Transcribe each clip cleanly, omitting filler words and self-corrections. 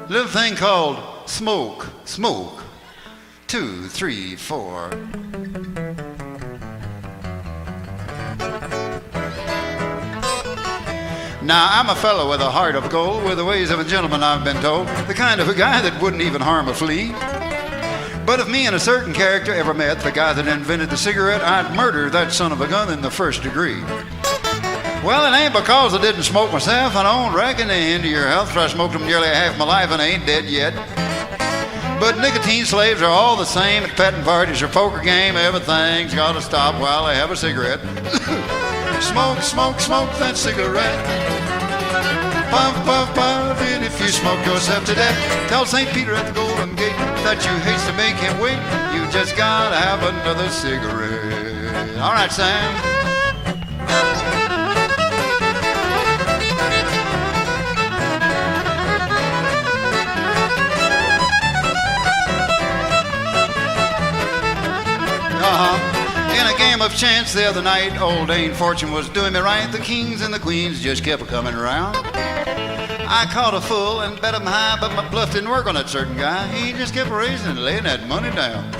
Little thing called smoke, smoke. 2, 3, 4. Now, I'm a fellow with a heart of gold, with the ways of a gentleman, I've been told, the kind of a guy that wouldn't even harm a flea. But if me and a certain character ever met, the guy that invented the cigarette, I'd murder that son of a gun in the first degree. Well, it ain't because I didn't smoke myself. I don't reckon they hinder your health, for I smoked them nearly half my life and I ain't dead yet. But nicotine slaves are all the same at petting parties or poker game. Everything's gotta stop while I have a cigarette. Smoke, smoke, smoke that cigarette. Puff, puff, puff it if you smoke yourself to death. Tell St. Peter at the Golden Gate that you hate to make him wait. You just gotta have another cigarette. All right, Sam. In a game of chance the other night, old Dame Fortune was doing me right. The kings and the queens just kept coming around. I caught a full and bet him high, but my bluff didn't work on that certain guy. He just kept raising and laying that money down.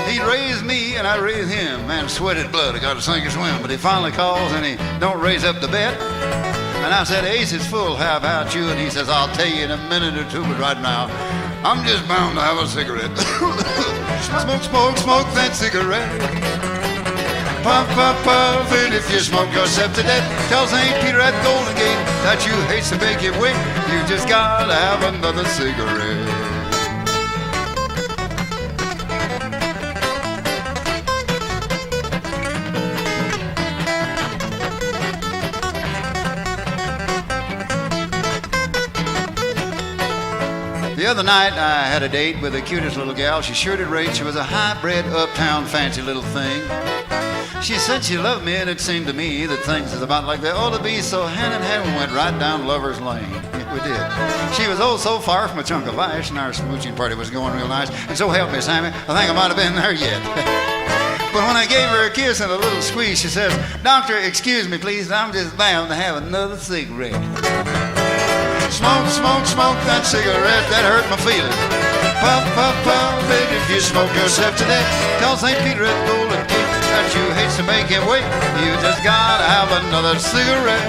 He raised me and I raised him. Man, sweated blood, I got to sink or swim. But he finally calls and he don't raise up the bet. And I said, ace is full, how about you? And he says, I'll tell you in a minute or two, but right now, I'm just bound to have a cigarette. Smoke, smoke, smoke that cigarette. Puff, puff, puff it if you smoke yourself to death. Tell St. Peter at the Golden Gate that you hate to make him wait. You just gotta have another cigarette. The other night I had a date with the cutest little gal. She sure did rate. She was a high-bred, uptown, fancy little thing. She said she loved me, and it seemed to me that things is about like they ought to be. So hand in hand we went right down Lover's Lane. Yeah, we did. She was oh so far from a chunk of ice, and our smooching party was going real nice. And so help me, Sammy, I think I might have been there yet. But when I gave her a kiss and a little squeeze, she says, Doctor, excuse me, please, I'm just bound to have another cigarette. Smoke, smoke, smoke that cigarette, that hurt my feelings. Puff, puff, puff it if you smoke yourself to death. Tell St. Peter at the Golden Gate that you hate to make him wait. You just gotta have another cigarette.